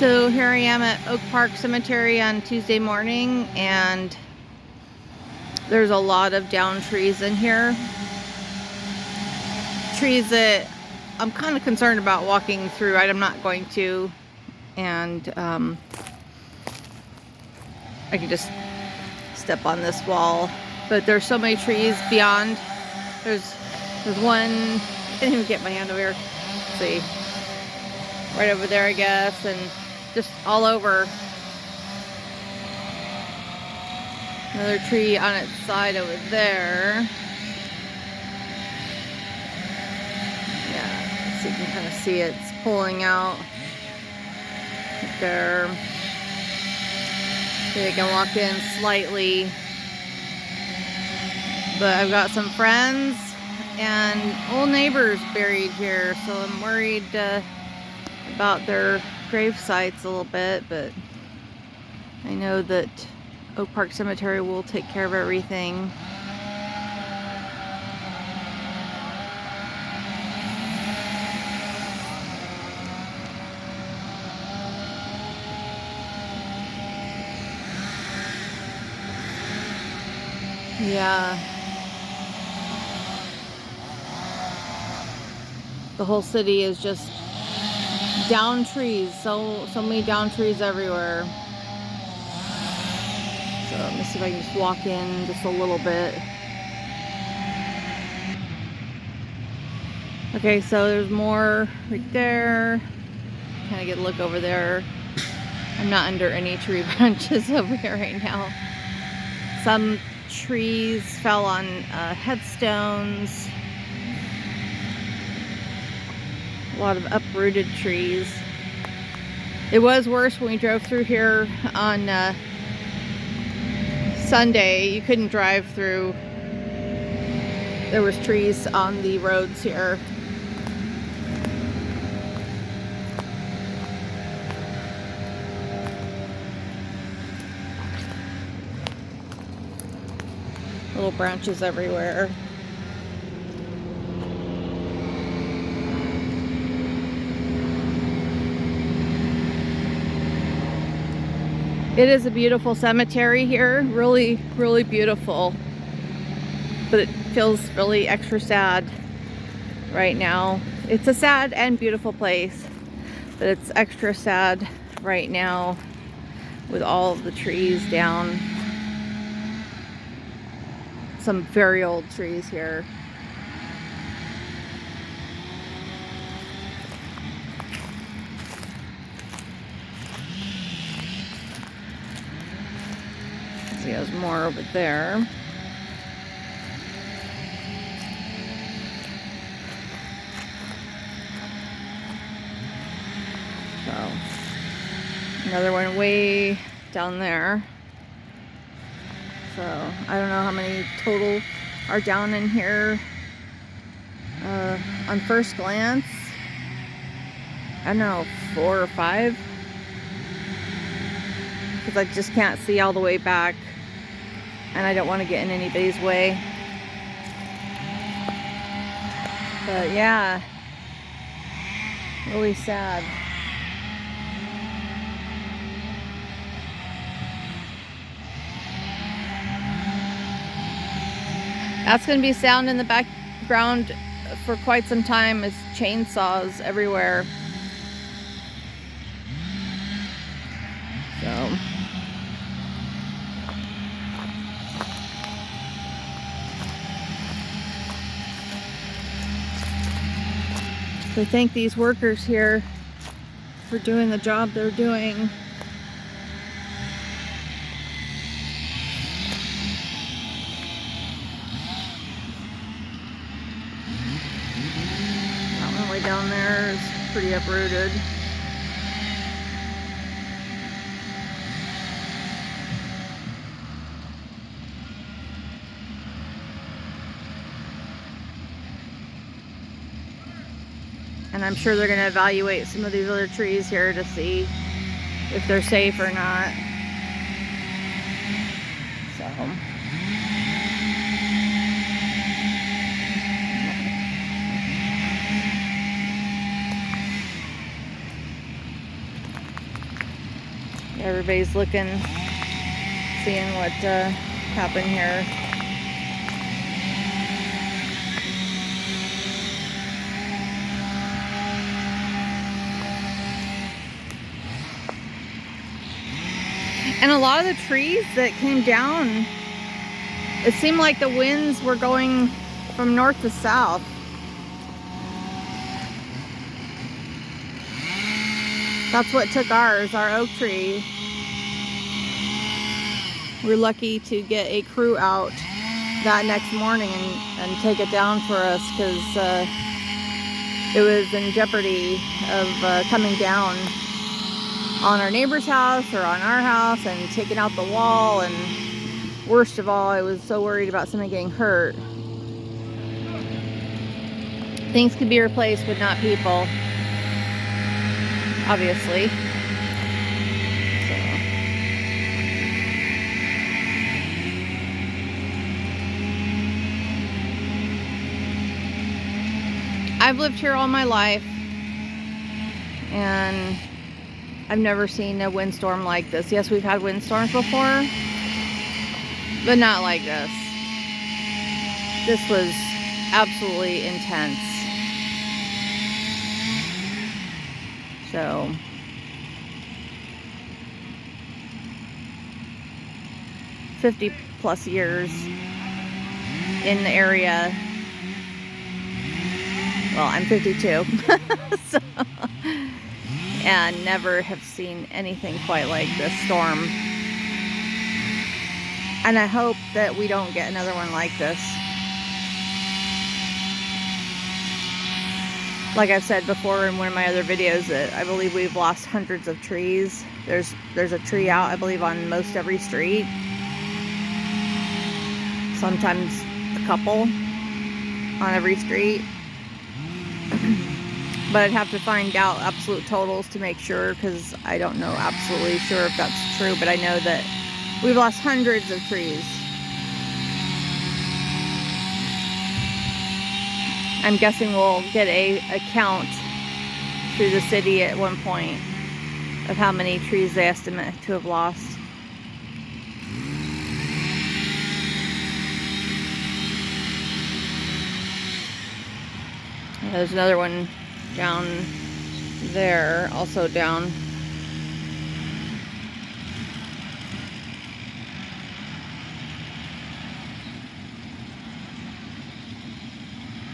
So here I am at Oak Park Cemetery on Tuesday morning, and there's a lot of downed trees in here. Trees that I'm kind of concerned about walking through. I'm not going to, and I can just step on this wall. But there's so many trees beyond. There's one. I can't even get my hand over here. Let's see, right over there, I guess, and just all over. Another tree on its side over there. Yeah, so you can kind of see it's pulling out right there. Okay, I can walk in slightly. But I've got some friends and old neighbors buried here, so I'm worried about their grave sites a little bit, but I know that Oak Park Cemetery will take care of everything. Yeah. The whole city is just down trees. So many down trees everywhere. So let me see if I can just walk in just a little bit. Okay, so there's more right there. Kind of get a look over there. I'm not under any tree branches over here right now. Some trees fell on headstones. A lot of uprooted trees. It was worse when we drove through here on Sunday. You couldn't drive through. There was trees on the roads here. Little branches everywhere. It is a beautiful cemetery here. Really, really beautiful. But it feels really extra sad right now. It's a sad and beautiful place, but it's extra sad right now with all of the trees down. Some very old trees here. See, there's more over there. So, another one way down there. So, I don't know how many total are down in here. On first glance, I don't know, 4 or 5. Because I just can't see all the way back. And I don't want to get in anybody's way. But yeah, really sad. That's going to be sound in the background for quite some time, is chainsaws everywhere. So I thank these workers here for doing the job they're doing. That one way down there is pretty uprooted. And I'm sure they're going to evaluate some of these other trees here to see if they're safe or not. So Everybody's looking, seeing what happened here. And a lot of the trees that came down, it seemed like the winds were going from north to south. That's what took ours, our oak tree. We're lucky to get a crew out that next morning and take it down for us, because it was in jeopardy of coming down on our neighbor's house or on our house and taking out the wall. And worst of all, I was so worried about somebody getting hurt. Things could be replaced, but not people, obviously. So. I've lived here all my life, and I've never seen a windstorm like this. Yes, we've had windstorms before, but not like this. This was absolutely intense. So, +50 years in the area. Well, I'm 52. So, and never have seen anything quite like this storm. And I hope that we don't get another one like this. Like I've said before in one of my other videos, that I believe we've lost hundreds of trees. There's a tree out, I believe, on most every street. Sometimes a couple on every street. But I'd have to find out absolute totals to make sure, because I don't know absolutely sure if that's true, but I know that we've lost hundreds of trees. I'm guessing we'll get a count through the city at one point of how many trees they estimate to have lost. There's another one down there, also down.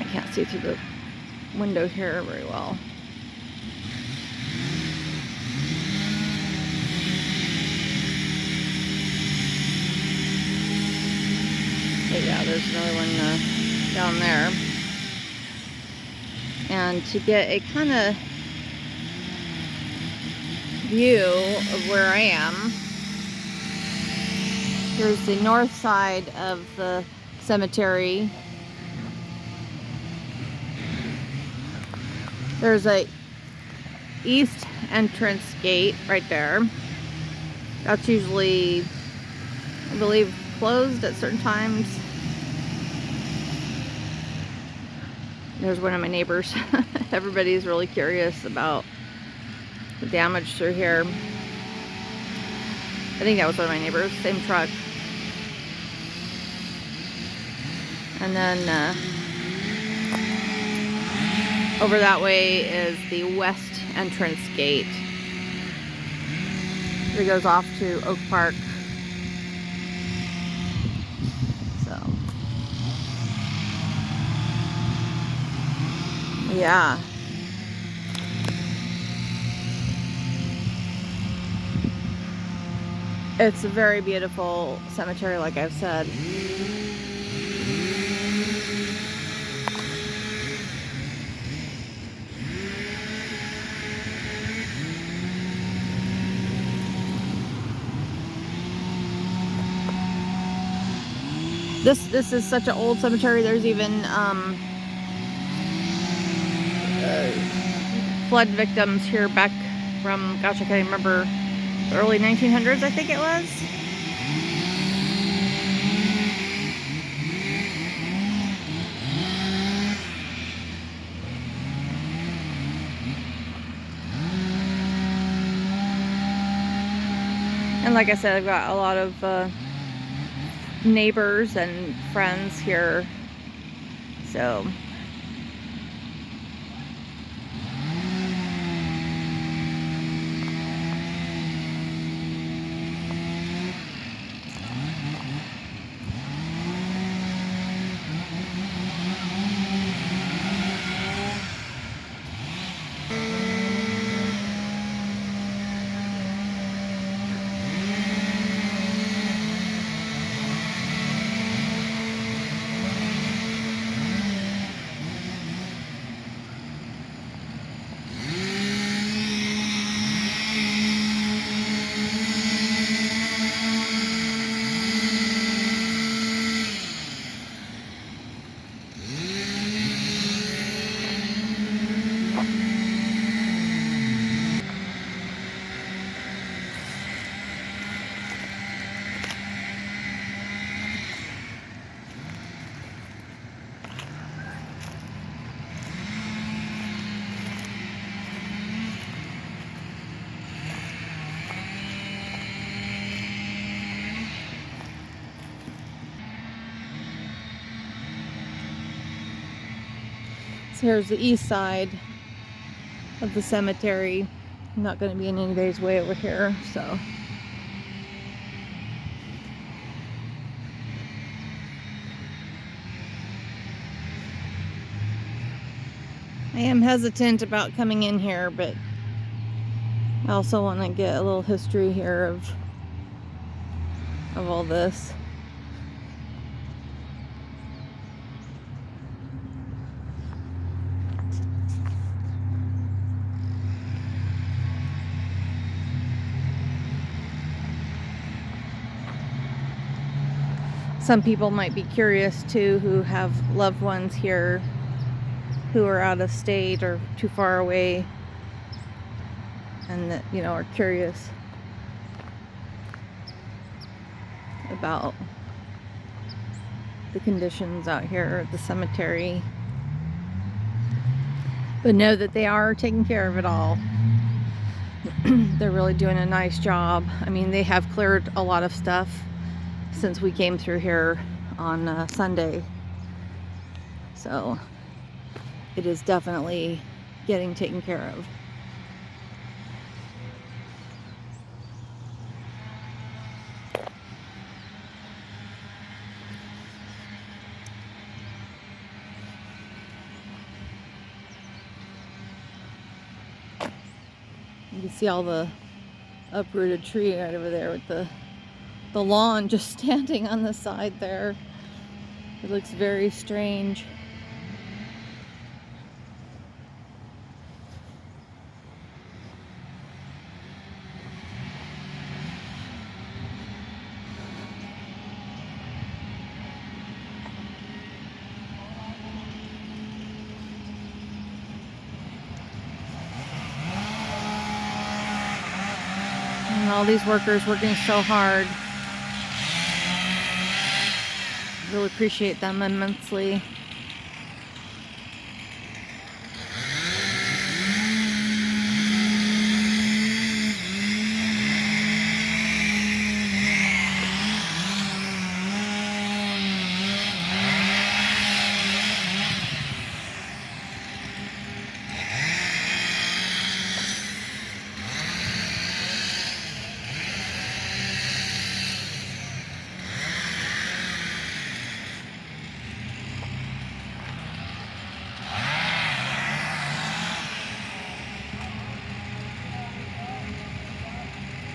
I can't see through the window here very well. But yeah, there's another one down there. And to get a kind of view of where I am, here's the north side of the cemetery. There's a east entrance gate right there. That's usually, I believe, closed at certain times. There's one of my neighbors. Everybody's really curious about the damage through here. I think that was one of my neighbors, same truck. And then over that way is the west entrance gate. It goes off to Oak Park. Yeah. It's a very beautiful cemetery, like I've said. This is such an old cemetery. There's even flood victims here back from, gosh, I can't remember, the early 1900s, I think it was. And like I said, I've got a lot of neighbors and friends here, so here's the east side of the cemetery. I'm not going to be in anybody's way over here, so. I am hesitant about coming in here, but I also want to get a little history here of all this. Some people might be curious too, who have loved ones here who are out of state or too far away, and that, you know, are curious about the conditions out here at the cemetery, but know that they are taking care of it all. They're really doing a nice job. I mean, they have cleared a lot of stuff since we came through here on Sunday, so it is definitely getting taken care of. You can see all the uprooted tree right over there with the lawn just standing on the side there. It looks very strange. And all these workers working so hard. Really appreciate them immensely.